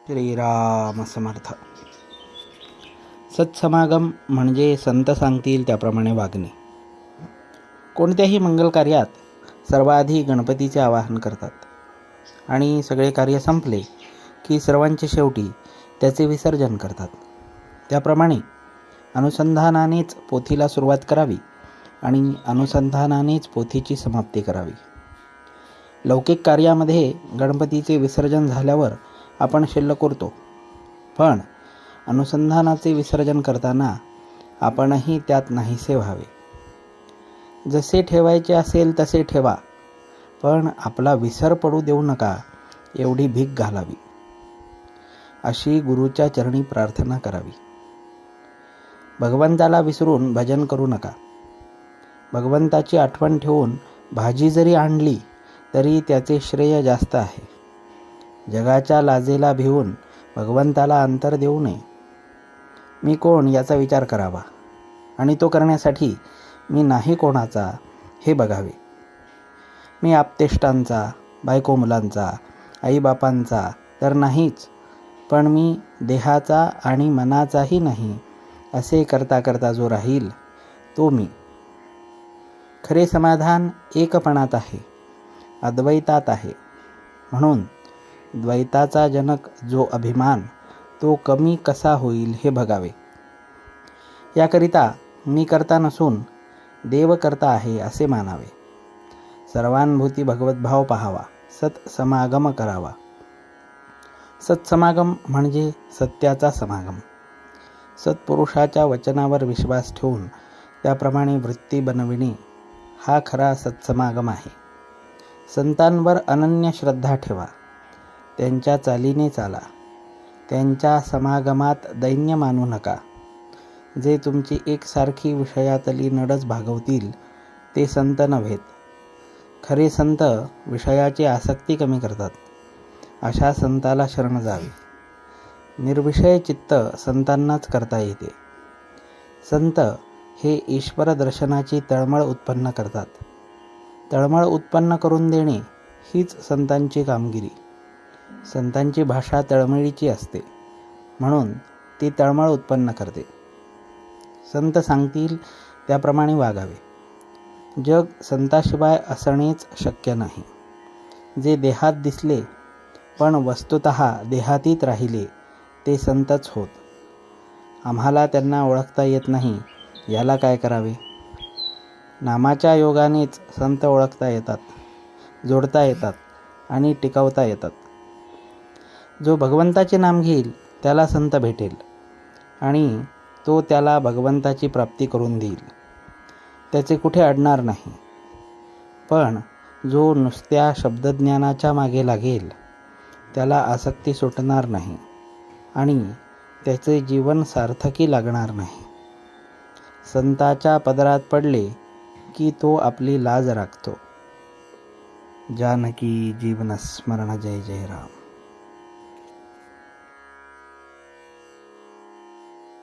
श्रीराम समर्थ. सत्समागम म्हणजे संत सांगतील त्याप्रमाणे वागणे. कोणत्याही मंगल कार्यात सर्वाधिक गणपतीचे आवाहन करतात आणि सगळे कार्य संपले की सर्वांचे शेवटी त्याचे विसर्जन करतात. त्याप्रमाणे अनुसंधानानेच पोथीला सुरुवात करावी आणि अनुसंधानानेच पोथीची समाप्ती करावी. लौकिक कार्यामध्ये गणपतीचे विसर्जन झाल्यावर आपण शिल्लक उरतो, पण अनुसंधानाचे विसर्जन करताना आपणही त्यात नाहीसे व्हावे. जसे ठेवायचे असेल तसे ठेवा, पण आपला विसर पडू देऊ नका एवढी भीक घालावी, अशी गुरुच्या चरणी प्रार्थना करावी. भगवंताला विसरून भजन करू नका. भगवंताची आठवण ठेवून भाजी जरी आणली तरी त्याचे श्रेय जास्त आहे. जगाच्या लाजेला भिवून भगवंताला अंतर देऊ नये. मी कोण याचा विचार करावा आणि तो करण्यासाठी मी नाही कोणाचा हे बघावे. मी आप्तेष्टांचा, बायको मुलांचा, आईबापांचा तर नाहीच, पण मी देहाचा आणि मनाचाही नाही असे करता करता जो राहील तो मी. खरे समाधान एकपणात आहे, अद्वैतात आहे. म्हणून द्वैताचा जनक जो अभिमान तो कमी कसा होईल हे बघावे. याकरिता मी करता नसून देव करता आहे असे मानावे. सर्वानुभूती भगवद्भाव पाहावा, सत्समागम करावा. सत्समागम म्हणजे सत्याचा समागम. सत्पुरुषाच्या वचनावर विश्वास ठेवून त्याप्रमाणे वृत्ती बनविणे हा खरा सत्समागम आहे. संतांवर अनन्य श्रद्धा ठेवा, त्यांच्या चालीने चाला. त्यांच्या समागमात दैन्य मानू नका. जे तुमची एकसारखी विषयातली नडच भागवतील ते संत नव्हेत. खरे संत विषयाची आसक्ती कमी करतात. अशा संताला शरण जावे. निर्विषय चित्त संतांनाच करता येते. संत हे ईश्वर दर्शनाची तळमळ उत्पन्न करतात. तळमळ उत्पन्न करून देणे हीच संतांची कामगिरी. संतांची भाषा तळमळीची असते, म्हणून ती तळमळ उत्पन्न करते. संत सांगतील त्याप्रमाणे वागावे. जग संताशिवाय असणेच शक्य नाही. जे देहात दिसले पण वस्तुतः देहातीत राहिले ते संतच होत. आम्हाला त्यांना ओळखता येत नाही, याला काय करावे? नामाच्या योगानेच संत ओळखता येतात, जोडता येतात आणि टिकवता येतात. जो भगवंताचे नाम घेईल त्याला संत भेटेल आणि तो त्याला भगवंताची प्राप्ती करून देईल. त्याचे कुठे अडणार नाही. पण जो नुसत्या शब्दज्ञानाच्या मागे लागेल त्याला आसक्ती सुटणार नाही आणि त्याचे जीवन सार्थकी लागणार नाही. संताच्या पदरात पडले की तो आपली लाज राखतो. जानकी जीवन स्मरण. जय जय राम.